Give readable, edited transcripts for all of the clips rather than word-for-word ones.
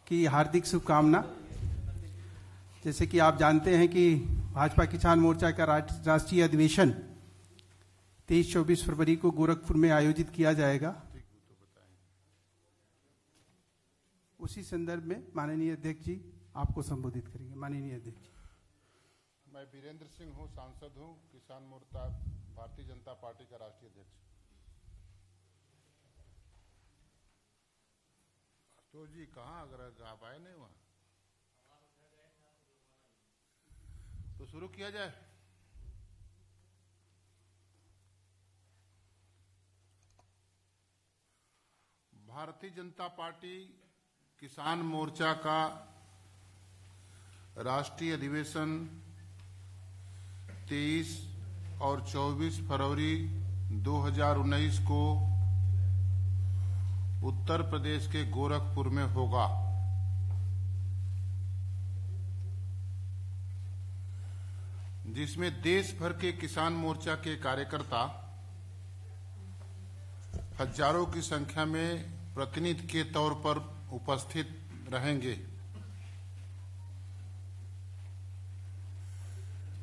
की हार्दिक शुभकामना। जैसे कि आप जानते हैं कि भाजपा किसान मोर्चा का राष्ट्रीय अधिवेशन 23-24 फरवरी को गोरखपुर में आयोजित किया जाएगा। उसी संदर्भ में माननीय अध्यक्ष जी आपको संबोधित करेंगे। माननीय अध्यक्ष जी। मैं वीरेंद्र सिंह हूं, सांसद हूं, किसान मोर्चा भारतीय जनता पार्टी का राष्ट्रीय अध्यक्ष। तो जी कहाँ, अगर आप आए नहीं वहां तो शुरू किया जाए। भारतीय जनता पार्टी किसान मोर्चा का राष्ट्रीय अधिवेशन 23 और 24 फरवरी 2019 को उत्तर प्रदेश के गोरखपुर में होगा। जिसमें देश भर के किसान मोर्चा के कार्यकर्ता हजारों की संख्या में प्रतिनिधि के तौर पर उपस्थित रहेंगे।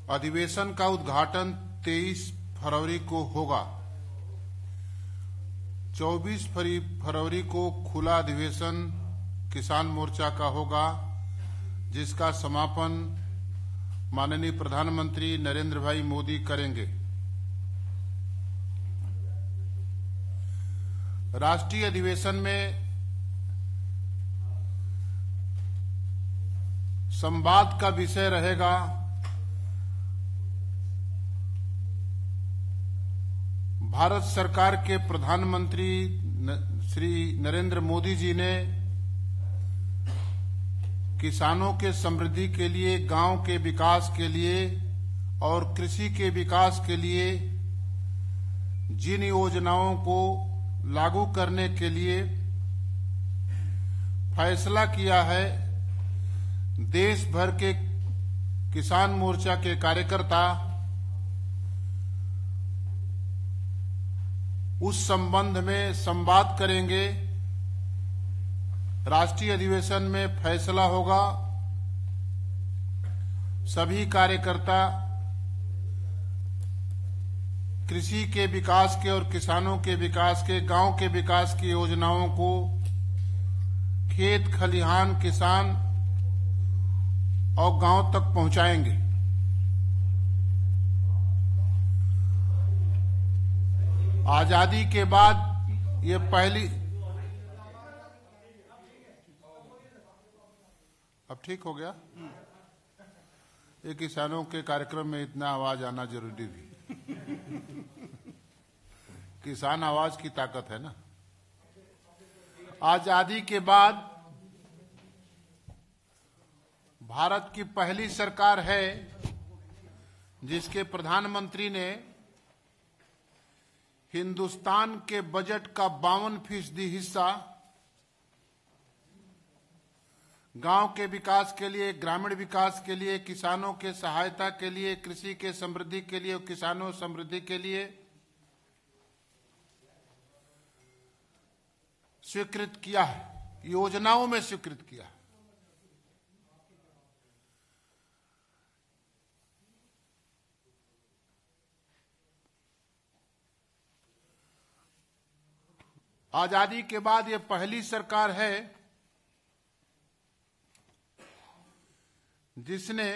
अधिवेशन का उद्घाटन 23 फरवरी को होगा। 24 फरवरी को खुला अधिवेशन किसान मोर्चा का होगा, जिसका समापन माननीय प्रधानमंत्री नरेंद्र भाई मोदी करेंगे। राष्ट्रीय अधिवेशन में संवाद का विषय रहेगा भारत सरकार के प्रधानमंत्री श्री नरेंद्र मोदी जी ने किसानों के समृद्धि के लिए, गांव के विकास के लिए और कृषि के विकास के लिए जिन योजनाओं को लागू करने के लिए फैसला किया है, देश भर के किसान मोर्चा के कार्यकर्ता उस संबंध में संवाद करेंगे। राष्ट्रीय अधिवेशन में फैसला होगा। सभी कार्यकर्ता कृषि के विकास के और किसानों के विकास के, गांव के विकास की योजनाओं को खेत खलिहान, किसान और गांव तक पहुंचाएंगे। आजादी के बाद ये पहली, अब ठीक हो गया। ये किसानों के कार्यक्रम में इतना आवाज आना जरूरी भी। किसान आवाज की ताकत है ना। आजादी के बाद भारत की पहली सरकार है जिसके प्रधानमंत्री ने हिंदुस्तान के बजट का 52% हिस्सा गांव के विकास के लिए, ग्रामीण विकास के लिए, किसानों के सहायता के लिए, कृषि के समृद्धि के लिए और किसानों समृद्धि के लिए स्वीकृत किया है, योजनाओं में स्वीकृत किया है। आजादी के बाद ये पहली सरकार है जिसने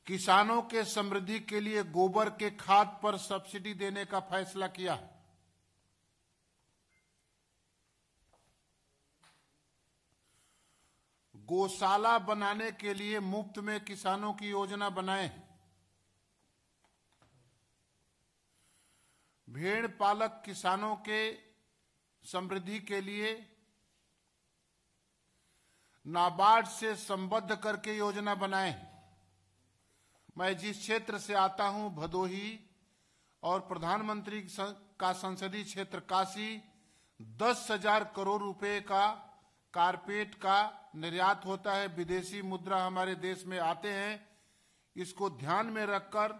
किसानों के समृद्धि के लिए गोबर के खाद पर सब्सिडी देने का फैसला किया है। गौशाला बनाने के लिए मुफ्त में किसानों की योजना बनाए। भेड़ पालक किसानों के समृद्धि के लिए नाबार्ड से संबद्ध करके योजना बनाए। मैं जिस क्षेत्र से आता हूं, भदोही, और प्रधानमंत्री का संसदीय क्षेत्र काशी, 10,000 करोड़ रुपए का कारपेट का निर्यात होता है। विदेशी मुद्रा हमारे देश में आते हैं। इसको ध्यान में रखकर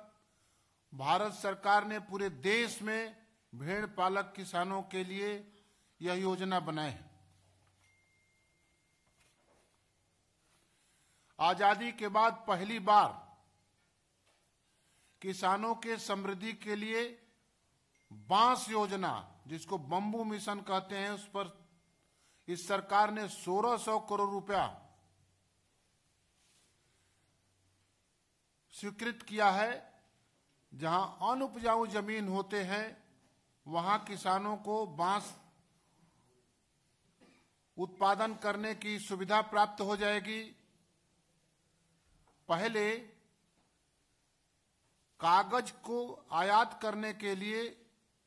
भारत सरकार ने पूरे देश में भेड़ पालक किसानों के लिए यह योजना बनाई है। आजादी के बाद पहली बार किसानों के समृद्धि के लिए बांस योजना, जिसको बंबू मिशन कहते हैं, उस पर इस सरकार ने 1600 करोड़ रुपया स्वीकृत किया है। जहां अनुपजाऊ जमीन होते हैं वहां किसानों को बांस उत्पादन करने की सुविधा प्राप्त हो जाएगी। पहले कागज को आयात करने के लिए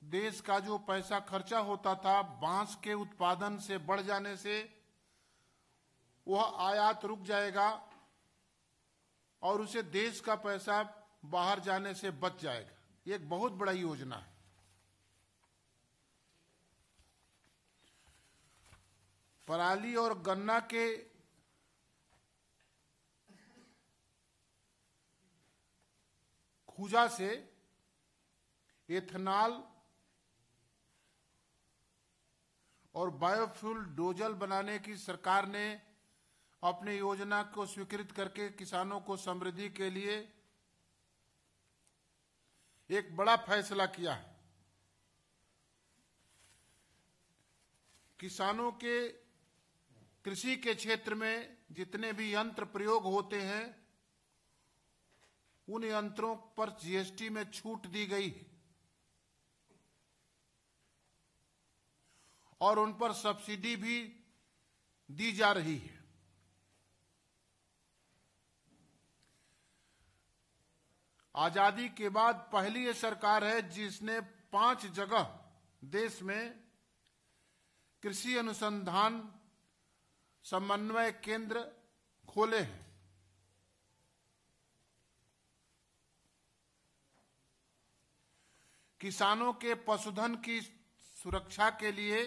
देश का जो पैसा खर्चा होता था बांस के उत्पादन से बढ़ जाने से वह आयात रुक जाएगा और उसे देश का पैसा बाहर जाने से बच जाएगा। ये एक बहुत बड़ा योजना है। पराली और गन्ना के खूजा से एथेनॉल और बायोफ्यूल डीजल बनाने की सरकार ने अपनी योजना को स्वीकृत करके किसानों को समृद्धि के लिए एक बड़ा फैसला किया है। किसानों के कृषि के क्षेत्र में जितने भी यंत्र प्रयोग होते हैं उन यंत्रों पर जीएसटी में छूट दी गई है और उन पर सब्सिडी भी दी जा रही है। आजादी के बाद पहली ये सरकार है जिसने 5 जगह देश में कृषि अनुसंधान समन्वय केंद्र खोले हैं। किसानों के पशुधन की सुरक्षा के लिए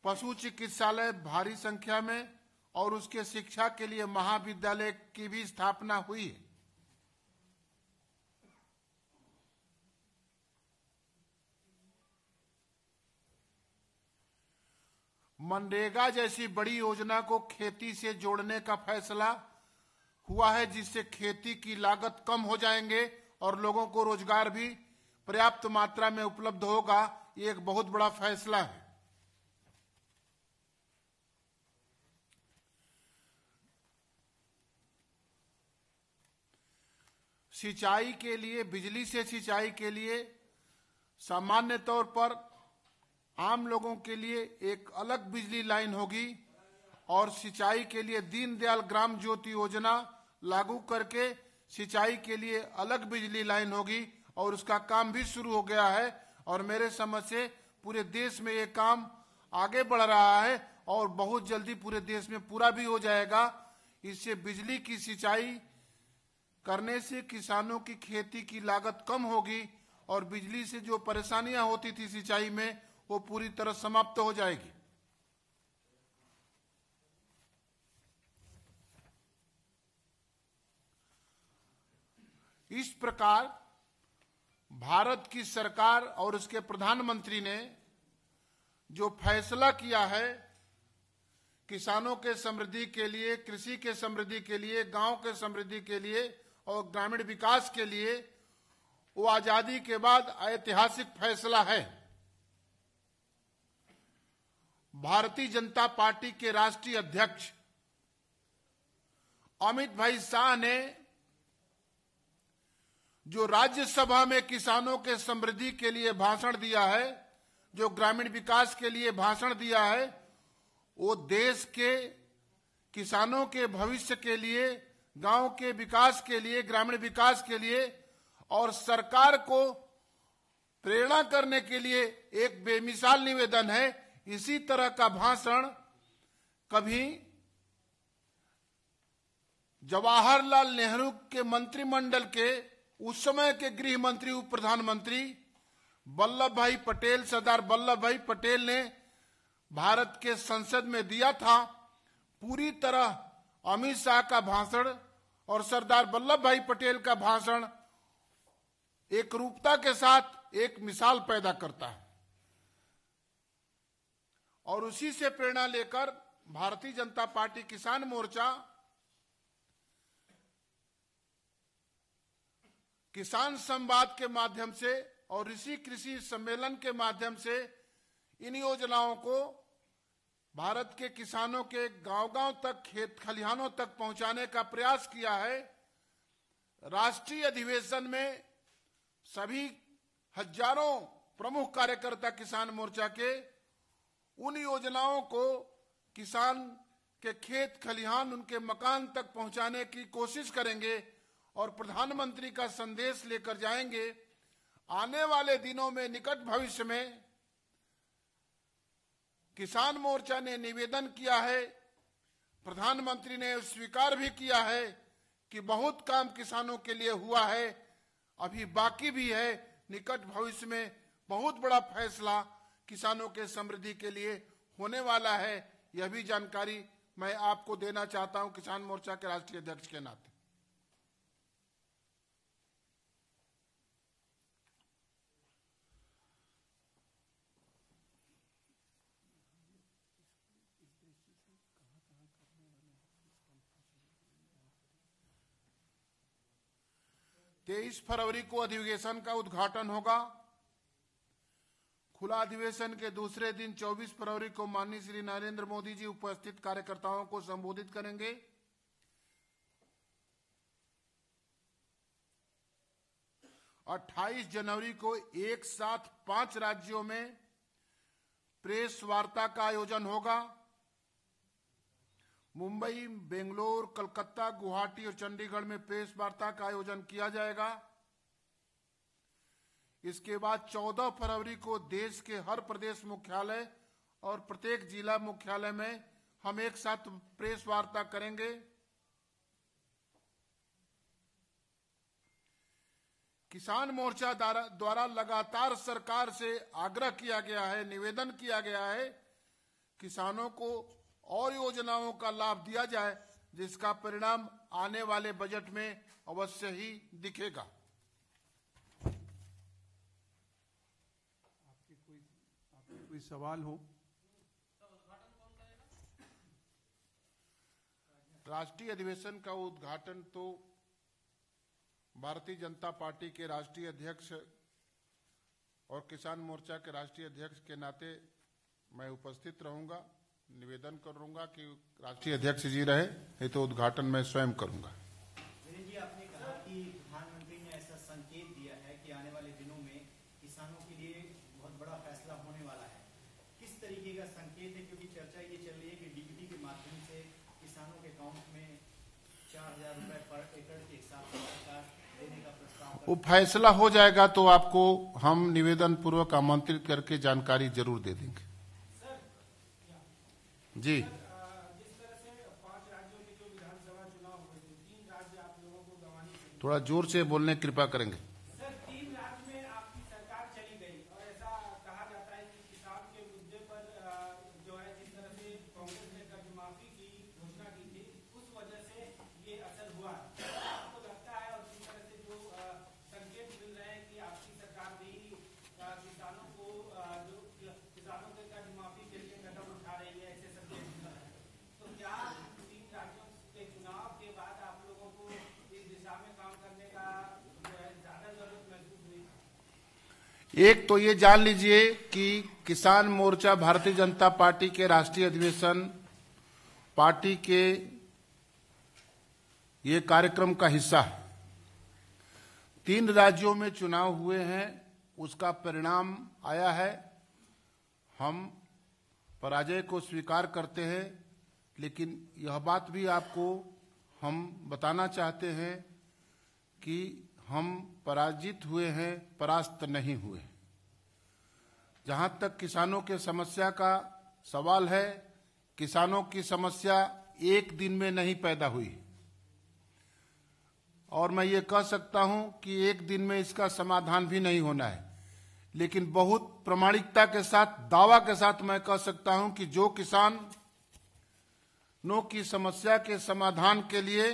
पशु चिकित्सालय भारी संख्या में और उसके शिक्षा के लिए महाविद्यालय की भी स्थापना हुई है। मनरेगा जैसी बड़ी योजना को खेती से जोड़ने का फैसला हुआ है, जिससे खेती की लागत कम हो जाएंगे और लोगों को रोजगार भी पर्याप्त मात्रा में उपलब्ध होगा। ये एक बहुत बड़ा फैसला है। सिंचाई के लिए, बिजली से सिंचाई के लिए सामान्य तौर पर आम लोगों के लिए एक अलग बिजली लाइन होगी और सिंचाई के लिए दीनदयाल ग्राम ज्योति योजना लागू करके सिंचाई के लिए अलग बिजली लाइन होगी और उसका काम भी शुरू हो गया है और मेरे समझ से पूरे देश में ये काम आगे बढ़ रहा है और बहुत जल्दी पूरे देश में पूरा भी हो जाएगा। इससे बिजली की सिंचाई करने से किसानों की खेती की लागत कम होगी और बिजली से जो परेशानियां होती थी सिंचाई में वो पूरी तरह समाप्त हो जाएगी। इस प्रकार भारत की सरकार और उसके प्रधानमंत्री ने जो फैसला किया है किसानों के समृद्धि के लिए, कृषि के समृद्धि के लिए, गांव के समृद्धि के लिए और ग्रामीण विकास के लिए, वो आजादी के बाद ऐतिहासिक फैसला है। भारतीय जनता पार्टी के राष्ट्रीय अध्यक्ष अमित भाई शाह ने जो राज्यसभा में किसानों के समृद्धि के लिए भाषण दिया है, जो ग्रामीण विकास के लिए भाषण दिया है, वो देश के किसानों के भविष्य के लिए, गांव के विकास के लिए, ग्रामीण विकास के लिए और सरकार को प्रेरणा करने के लिए एक बेमिसाल निवेदन है। इसी तरह का भाषण कभी जवाहरलाल नेहरू के मंत्रिमंडल के उस समय के गृह मंत्री, उप प्रधानमंत्री वल्लभ भाई पटेल, सरदार वल्लभ भाई पटेल ने भारत के संसद में दिया था। पूरी तरह अमित शाह का भाषण और सरदार वल्लभ भाई पटेल का भाषण एकरूपता के साथ एक मिसाल पैदा करता है। और उसी से प्रेरणा लेकर भारतीय जनता पार्टी किसान मोर्चा किसान संवाद के माध्यम से और इसी कृषि सम्मेलन के माध्यम से इन योजनाओं को भारत के किसानों के गांव-गांव तक, खेत खलिहानों तक पहुंचाने का प्रयास किया है। राष्ट्रीय अधिवेशन में सभी हजारों प्रमुख कार्यकर्ता किसान मोर्चा के उन योजनाओं को किसान के खेत खलिहान, उनके मकान तक पहुंचाने की कोशिश करेंगे और प्रधानमंत्री का संदेश लेकर जाएंगे। आने वाले दिनों में, निकट भविष्य में, किसान मोर्चा ने निवेदन किया है, प्रधानमंत्री ने स्वीकार भी किया है कि बहुत काम किसानों के लिए हुआ है, अभी बाकी भी है। निकट भविष्य में बहुत बड़ा फैसला किसानों के समृद्धि के लिए होने वाला है। यह भी जानकारी मैं आपको देना चाहता हूं किसान मोर्चा के राष्ट्रीय अध्यक्ष के नाते। तेईस फरवरी को अधिवेशन का उद्घाटन होगा। खुला अधिवेशन के दूसरे दिन 24 फरवरी को माननीय श्री नरेंद्र मोदी जी उपस्थित कार्यकर्ताओं को संबोधित करेंगे। और 28 जनवरी को एक साथ 5 राज्यों में प्रेस वार्ता का आयोजन होगा। मुंबई, बेंगलोर, कलकत्ता, गुवाहाटी और चंडीगढ़ में प्रेस वार्ता का आयोजन किया जाएगा। इसके बाद 14 फरवरी को देश के हर प्रदेश मुख्यालय और प्रत्येक जिला मुख्यालय में हम एक साथ प्रेस वार्ता करेंगे। किसान मोर्चा द्वारा लगातार सरकार से आग्रह किया गया है, निवेदन किया गया है, किसानों को और योजनाओं का लाभ दिया जाए, जिसका परिणाम आने वाले बजट में अवश्य ही दिखेगा। आपके कोई सवाल हो? राष्ट्रीय अधिवेशन का उद्घाटन तो भारतीय जनता पार्टी के राष्ट्रीय अध्यक्ष और किसान मोर्चा के राष्ट्रीय अध्यक्ष के नाते मैं उपस्थित रहूंगा। निवेदन करूंगा कि राष्ट्रीय अध्यक्ष जी रहे, नहीं तो उद्घाटन मैं स्वयं करूंगा। जी, आपने कहा कि प्रधानमंत्री ने ऐसा संकेत दिया है कि आने वाले दिनों में किसानों के लिए बहुत बड़ा फैसला होने वाला है। किस तरीके का संकेत है? क्योंकि चर्चा ये चल रही है कि डीबीटी के माध्यम से किसानों के अकाउंट में 4000 रुपए पर एकड़ के हिसाब से सरकार देने का प्रस्ताव। वो फैसला हो जाएगा तो आपको हम निवेदन पूर्वक आमंत्रित करके जानकारी जरूर दे देंगे। जी, जिस तरह से 5 राज्यों के जो विधानसभा चुनाव हुए थे, 3 राज्य आप लोगों को गंवानी पड़ी। थोड़ा जोर से बोलने की कृपा करेंगे। सर, 3 राज्य में आपकी सरकार चली गई और ऐसा कहा जाता है कि किसान के मुद्दे पर जो है, जिस तरह से कांग्रेस ने कर्ज माफी की घोषणा की थी, उस वजह से ये असर हुआ। आपको लगता है, और जिस तरह से जो संकेत मिल रहे हैं कि आपकी सरकार भी किसानों को जो किसानों के कर्ज माफी के लिए कदम उठा रही है, ऐसे संकेत मिल रहे हैं, तो क्या 3 राज्यों के चुनाव के बाद आप लोगों को इस दिशा में काम करने का ज्यादा जरूरत महसूस हुई? एक तो ये जान लीजिए कि किसान मोर्चा भारतीय जनता पार्टी के राष्ट्रीय अधिवेशन पार्टी के ये कार्यक्रम का हिस्सा है। 3 राज्यों में चुनाव हुए हैं, उसका परिणाम आया है। हम पराजय को स्वीकार करते हैं, लेकिन यह बात भी आपको हम बताना चाहते हैं कि हम पराजित हुए हैं, परास्त नहीं हुए। जहां तक किसानों के समस्या का सवाल है, किसानों की समस्या एक दिन में नहीं पैदा हुई, और मैं ये कह सकता हूं कि एक दिन में इसका समाधान भी नहीं होना है। लेकिन बहुत प्रामाणिकता के साथ, दावा के साथ मैं कह सकता हूं कि जो किसानों की समस्या के समाधान के लिए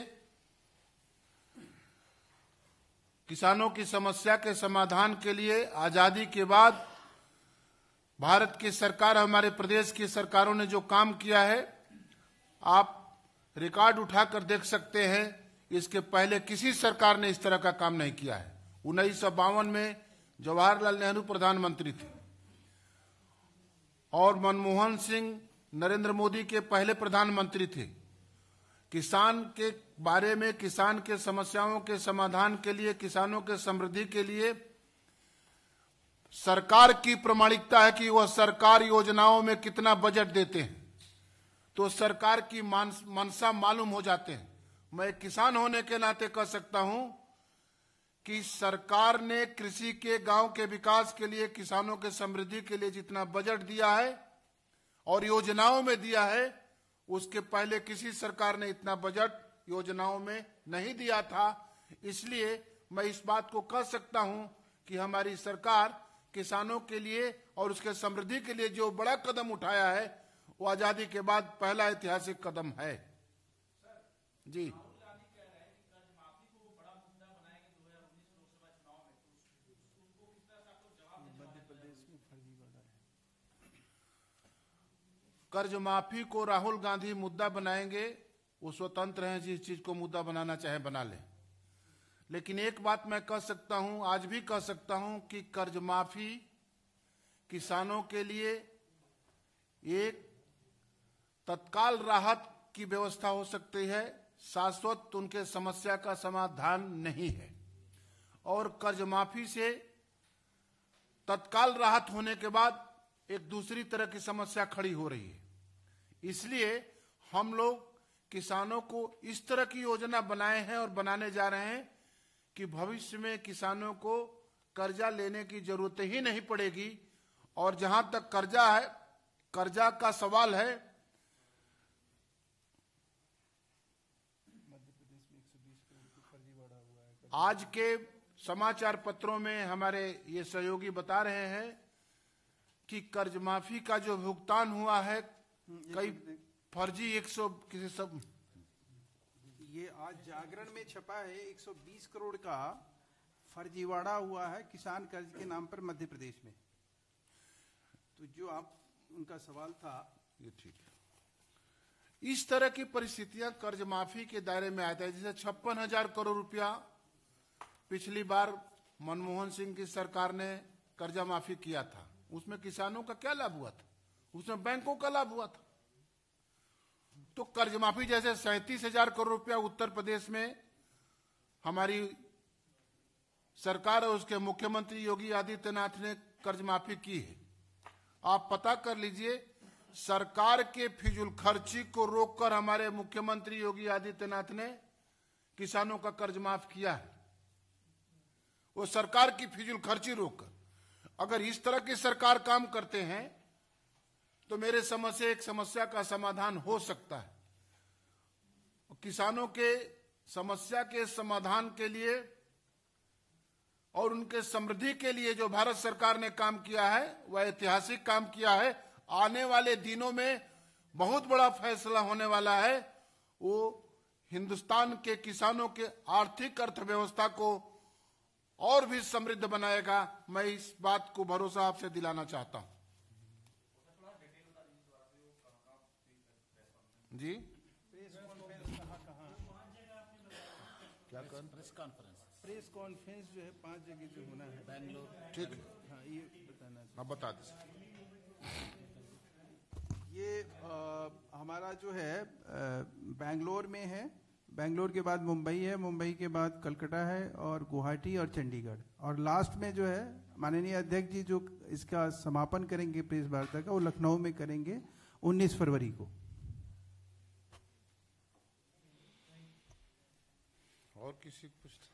किसानों की समस्या के समाधान के लिए आजादी के बाद भारत की सरकार, हमारे प्रदेश की सरकारों ने जो काम किया है, आप रिकॉर्ड उठाकर देख सकते हैं। इसके पहले किसी सरकार ने इस तरह का काम नहीं किया है। 1952 में जवाहरलाल नेहरू प्रधानमंत्री थे और मनमोहन सिंह नरेंद्र मोदी के पहले प्रधानमंत्री थे। किसान के बारे में, किसान के समस्याओं के समाधान के लिए, किसानों के समृद्धि के लिए सरकार की प्रामाणिकता है कि वह सरकार योजनाओं में कितना बजट देते हैं, तो सरकार की मनसा मालूम हो जाते हैं। मैं किसान होने के नाते कह सकता हूं कि सरकार ने कृषि के, गांव के विकास के लिए, किसानों के समृद्धि के लिए जितना बजट दिया है और योजनाओं में दिया है, उसके पहले किसी सरकार ने इतना बजट योजनाओं में नहीं दिया था। इसलिए मैं इस बात को कह सकता हूं कि हमारी सरकार किसानों के लिए और उसके समृद्धि के लिए जो बड़ा कदम उठाया है, वो आजादी के बाद पहला ऐतिहासिक कदम है। जी, कर्ज माफी को राहुल गांधी मुद्दा बनाएंगे, वो स्वतंत्र हैं, जिस चीज को मुद्दा बनाना चाहे बना ले। लेकिन एक बात मैं कह सकता हूं, आज भी कह सकता हूं कि कर्ज माफी किसानों के लिए एक तत्काल राहत की व्यवस्था हो सकती है, शाश्वत उनके समस्या का समाधान नहीं है। और कर्ज माफी से तत्काल राहत होने के बाद एक दूसरी तरह की समस्या खड़ी हो रही है। इसलिए हम लोग किसानों को इस तरह की योजना बनाए हैं और बनाने जा रहे हैं कि भविष्य में किसानों को कर्जा लेने की जरूरत ही नहीं पड़ेगी। और जहां तक कर्जा है, कर्जा का सवाल है, आज के समाचार पत्रों में हमारे ये सहयोगी बता रहे हैं कि कर्ज माफी का जो भुगतान हुआ है, कई फर्जी 100 किसी सब, ये आज जागरण में छपा है, 120 करोड़ का फर्जीवाड़ा हुआ है किसान कर्ज के नाम पर मध्य प्रदेश में। तो जो आप उनका सवाल था, ये ठीक है। इस तरह की परिस्थितियां कर्ज माफी के दायरे में आते हैं। जैसे 56,000 करोड़ रुपया पिछली बार मनमोहन सिंह की सरकार ने कर्जा माफी किया था, उसमें किसानों का क्या लाभ हुआ था? उसमें बैंकों का लाभ हुआ था। तो कर्ज माफी जैसे 37,000 करोड़ रुपया उत्तर प्रदेश में हमारी सरकार और उसके मुख्यमंत्री योगी आदित्यनाथ ने कर्ज माफी की है। आप पता कर लीजिए, सरकार के फिजूल खर्ची को रोककर हमारे मुख्यमंत्री योगी आदित्यनाथ ने किसानों का कर्ज माफ किया है। वो सरकार की फिजूल खर्ची रोककर। अगर इस तरह की सरकार काम करते हैं तो मेरे समझ से एक समस्या का समाधान हो सकता है। किसानों के समस्या के समाधान के लिए और उनके समृद्धि के लिए जो भारत सरकार ने काम किया है, वह ऐतिहासिक काम किया है। आने वाले दिनों में बहुत बड़ा फैसला होने वाला है। वो हिंदुस्तान के किसानों के आर्थिक अर्थव्यवस्था को और भी समृद्ध बनाएगा। मैं इस बात को भरोसा आपसे दिलाना चाहता हूं। जी, क्या प्रेस कॉन्फ्रेंस जो है 5 जगह जो होना है बेंगलोर, ठीक है, हाँ ये बताना है। आप बता दीजिए। ये हमारा जो है बेंगलोर में है, बेंगलोर के बाद मुंबई है, मुंबई के बाद कलकत्ता है और गुवाहाटी और चंडीगढ़, और लास्ट में जो है माननीय अध्यक्ष जी जो इसका समापन करेंगे प्रेस वार्ता का, वो लखनऊ में करेंगे 19 फरवरी को। और किसी को पूछता?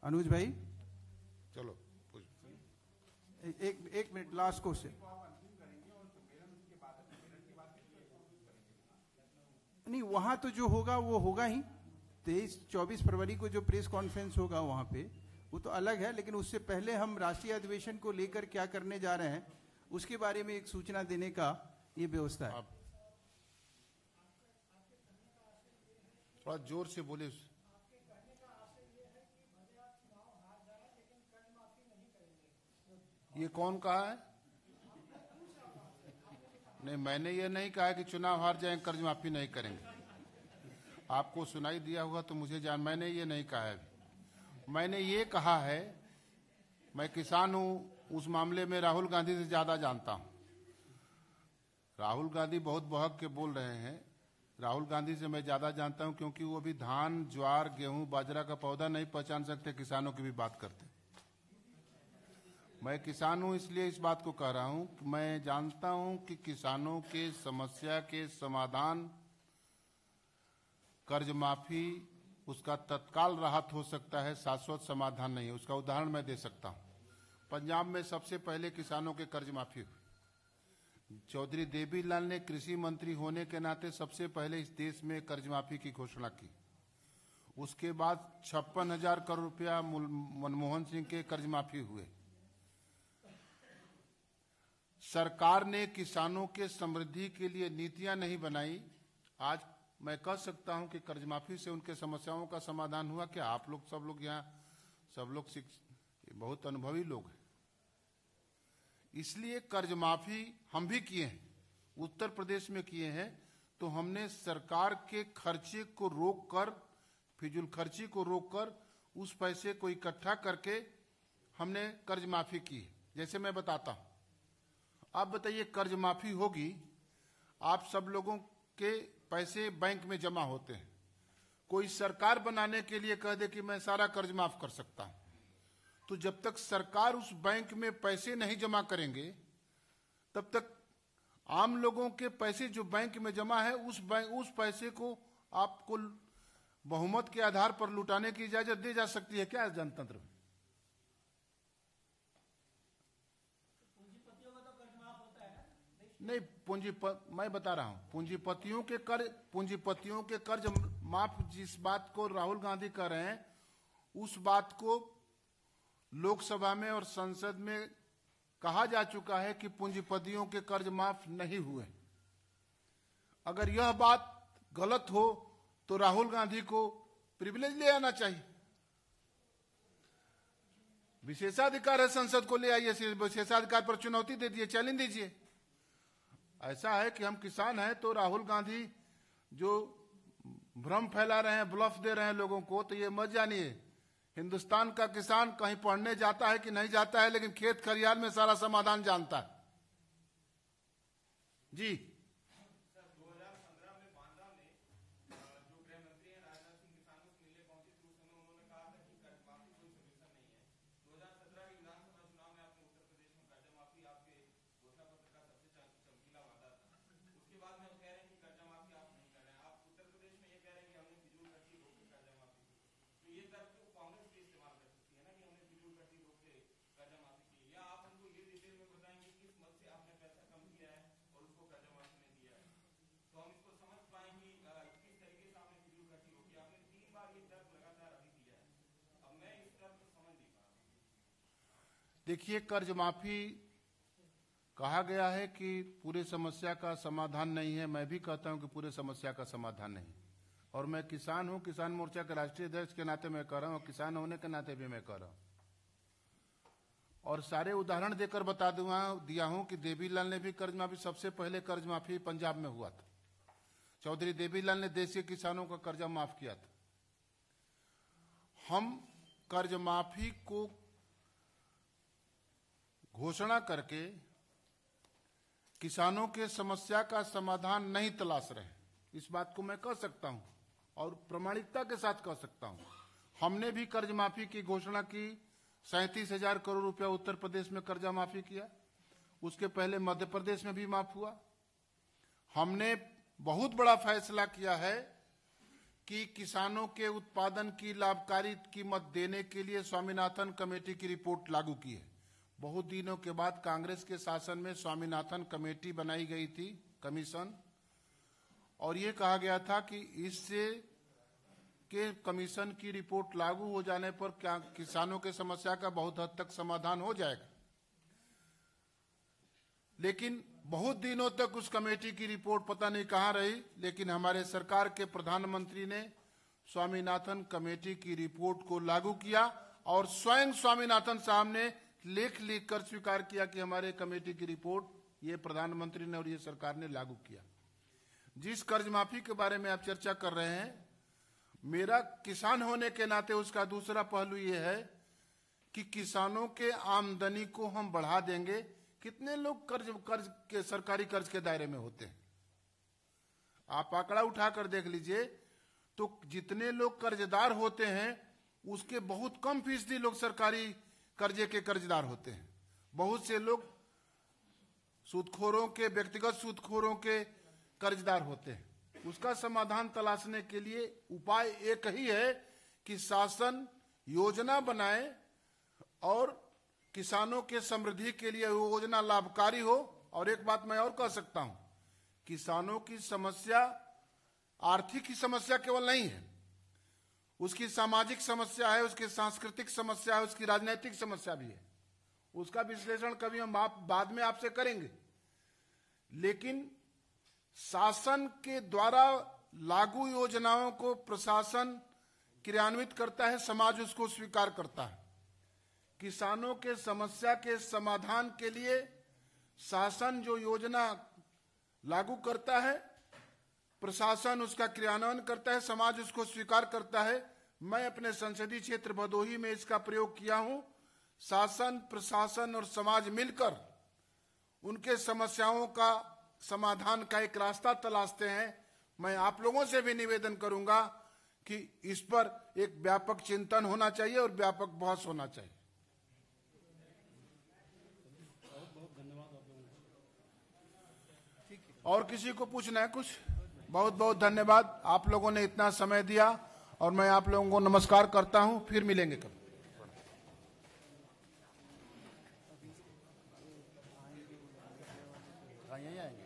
अनुज भाई, चलो एक मिनट, लास्ट क्वेश्चन। नहीं, वहां तो जो होगा वो होगा ही। 23-24 फरवरी को जो प्रेस कॉन्फ्रेंस होगा वहां पे, वो तो अलग है, लेकिन उससे पहले हम राष्ट्रीय अधिवेशन को लेकर क्या करने जा रहे हैं उसके बारे में एक सूचना देने का ये व्यवस्था है। थोड़ा जोर से बोले। ये कौन कहा है? नहीं, मैंने ये नहीं कहा कि चुनाव हार जाएं कर्ज माफी नहीं करेंगे। आपको सुनाई दिया होगा तो मुझे जान, मैंने ये नहीं कहा है। मैंने ये कहा है, मैं किसान हूं, उस मामले में राहुल गांधी से ज्यादा जानता हूं। राहुल गांधी बहुत बहक के बोल रहे हैं। राहुल गांधी से मैं ज्यादा जानता हूं, क्योंकि वो अभी धान, ज्वार, गेहूं, बाजरा का पौधा नहीं पहचान सकते, किसानों की भी बात करते। मैं किसान हूं, इसलिए इस बात को कह रहा हूं कि मैं जानता हूं कि किसानों के समस्या के समाधान, कर्ज माफी, उसका तत्काल राहत हो सकता है, शाश्वत समाधान नहीं है। उसका उदाहरण मैं दे सकता हूं। पंजाब में सबसे पहले किसानों के कर्ज माफी हुई। चौधरी देवीलाल ने कृषि मंत्री होने के नाते सबसे पहले इस देश में कर्ज माफी की घोषणा की। उसके बाद 56,000 करोड़ रुपया मनमोहन सिंह के कर्ज माफी हुए। सरकार ने किसानों के समृद्धि के लिए नीतियां नहीं बनाई। आज मैं कह सकता हूं कि कर्ज माफी से उनके समस्याओं का समाधान हुआ। क्या आप लोग सब लोग यहाँ सब लोग बहुत अनुभवी लोग हैं, इसलिए कर्ज माफी हम भी किए हैं, उत्तर प्रदेश में किए हैं। तो हमने सरकार के खर्चे को रोककर, फिजूल खर्ची को रोककर, उस पैसे को इकट्ठा करके हमने कर्ज माफी की। जैसे मैं बताता हूं, आप बताइए, कर्ज माफी होगी, आप सब लोगों के पैसे बैंक में जमा होते हैं। कोई सरकार बनाने के लिए कह दे कि मैं सारा कर्ज माफ कर सकता हूं, तो जब तक सरकार उस बैंक में पैसे नहीं जमा करेंगे, तब तक आम लोगों के पैसे जो बैंक में जमा है, उस पैसे को आपको बहुमत के आधार पर लुटाने की इजाजत दी जा सकती है क्या जनतंत्र में? नहीं, मैं बता रहा हूं, पूंजीपतियों के कर्ज माफ, जिस बात को राहुल गांधी कर रहे हैं, उस बात को लोकसभा में और संसद में कहा जा चुका है कि पूंजीपतियों के कर्ज माफ नहीं हुए। अगर यह बात गलत हो तो राहुल गांधी को प्रिविलेज ले आना चाहिए। विशेषाधिकार है, संसद को ले आइए, विशेषाधिकार पर चुनौती दे दिए, चैलेंज दीजिए। ऐसा है कि हम किसान हैं, तो राहुल गांधी जो भ्रम फैला रहे हैं, ब्लफ दे रहे हैं लोगों को, तो ये मत जानिए, हिंदुस्तान का किसान कहीं पढ़ने जाता है कि नहीं जाता है, लेकिन खेत खलिहान में सारा समाधान जानता है। जी, सर, 2015 में बांद्रा में जो गृह मंत्री हैं राजनाथ सिंह किसानों से मिलने पहुंचे थे, उस समय उन्होंने कहा था कि कर्ज माफी कोई सोल्यूशन नहीं है। 2017 के विधानसभा चुनाव में आपने उत्तर प्रदेश में कर्ज माफी आपके घोषणा पत्र का सबसे चमकीला वादा था। उसके बाद में कह रहे हैं कि कर्ज माफी आप नहीं कर रहे हैं। आप उत्तर प्रदेश में ये कह रहे हैं कि हमने फिजूल खर्ची रोक के कर्ज माफी की, तो ये तर्क तो कांग्रेस भी इस्तेमाल कर सकती है ना कि हमने फिजूल खर्ची रोक के कर्ज माफी की। या आप हमको ये डिटेल में बताएंगे किस मद से आपने पैसा कम किया है और उसको कर्ज माफी में दिया है, तो हम इसको समझ पाए कि किस तरीके से आपने फिजूल खर्ची रोकी। आपने 3 बार ये तर्क लगातार अभी दिया है, अब मैं इस तर्क को समझ नहीं पा रहा। देखिए, कर्ज माफी कहा गया है कि पूरे समस्या का समाधान नहीं है। मैं भी कहता हूं कि पूरे समस्या का समाधान नहीं, और मैं किसान हूं, किसान मोर्चा के राष्ट्रीय अध्यक्ष के नाते मैं कह रहा हूं, किसान होने के नाते भी मैं कह रहा हूं, और सारे उदाहरण देकर बता दिया हूं कि देवीलाल ने भी कर्ज माफी, सबसे पहले कर्ज माफी पंजाब में हुआ था। चौधरी देवीलाल ने देश के किसानों का कर्जा माफ किया था। हम कर्ज माफी को घोषणा करके किसानों के समस्या का समाधान नहीं तलाश रहे, इस बात को मैं कह सकता हूं और प्रामाणिकता के साथ कह सकता हूं। हमने भी कर्ज माफी की घोषणा की, 37,000 करोड़ रुपया उत्तर प्रदेश में कर्जा माफी किया, उसके पहले मध्य प्रदेश में भी माफ हुआ। हमने बहुत बड़ा फैसला किया है कि किसानों के उत्पादन की लाभकारी कीमत देने के लिए स्वामीनाथन कमेटी की रिपोर्ट लागू की है। बहुत दिनों के बाद कांग्रेस के शासन में स्वामीनाथन कमेटी बनाई गई थी, कमीशन, और ये कहा गया था कि इससे के कमीशन की रिपोर्ट लागू हो जाने पर क्या किसानों के समस्या का बहुत हद तक समाधान हो जाएगा। लेकिन बहुत दिनों तक उस कमेटी की रिपोर्ट पता नहीं कहां रही, लेकिन हमारे सरकार के प्रधानमंत्री ने स्वामीनाथन कमेटी की रिपोर्ट को लागू किया और स्वयं स्वामीनाथन साहब ने लेख लिखकर स्वीकार किया कि हमारे कमेटी की रिपोर्ट ये प्रधानमंत्री ने और ये सरकार ने लागू किया। जिस कर्ज माफी के बारे में आप चर्चा कर रहे हैं, मेरा किसान होने के नाते उसका दूसरा पहलू ये है कि किसानों के आमदनी को हम बढ़ा देंगे। कितने लोग कर्ज के सरकारी कर्ज के दायरे में होते हैं? आप आंकड़ा उठाकर देख लीजिए तो जितने लोग कर्जदार होते हैं उसके बहुत कम फीसदी लोग सरकारी कर्जे के कर्जदार होते हैं। बहुत से लोग सूदखोरों के, व्यक्तिगत सूदखोरों के कर्जदार होते हैं। उसका समाधान तलाशने के लिए उपाय एक ही है कि शासन योजना बनाए और किसानों के समृद्धि के लिए योजना लाभकारी हो। और एक बात मैं और कह सकता हूं, किसानों की समस्या आर्थिक ही समस्या केवल नहीं है, उसकी सामाजिक समस्या है, उसकी सांस्कृतिक समस्या है, उसकी राजनीतिक समस्या भी है। उसका विश्लेषण कभी हम बाद में आपसे करेंगे। लेकिन शासन के द्वारा लागू योजनाओं को प्रशासन क्रियान्वित करता है, समाज उसको स्वीकार करता है। किसानों के समस्या के समाधान के लिए शासन जो योजना लागू करता है, प्रशासन उसका क्रियान्वयन करता है, समाज उसको स्वीकार करता है। मैं अपने संसदीय क्षेत्र भदोही में इसका प्रयोग किया हूं। शासन, प्रशासन और समाज मिलकर उनके समस्याओं का समाधान का एक रास्ता तलाशते हैं। मैं आप लोगों से भी निवेदन करूंगा कि इस पर एक व्यापक चिंतन होना चाहिए और व्यापक बहस होना चाहिए। और किसी को पूछना है कुछ? बहुत बहुत धन्यवाद, आप लोगों ने इतना समय दिया और मैं आप लोगों को नमस्कार करता हूं। फिर मिलेंगे कभी। यहीं आएंगे।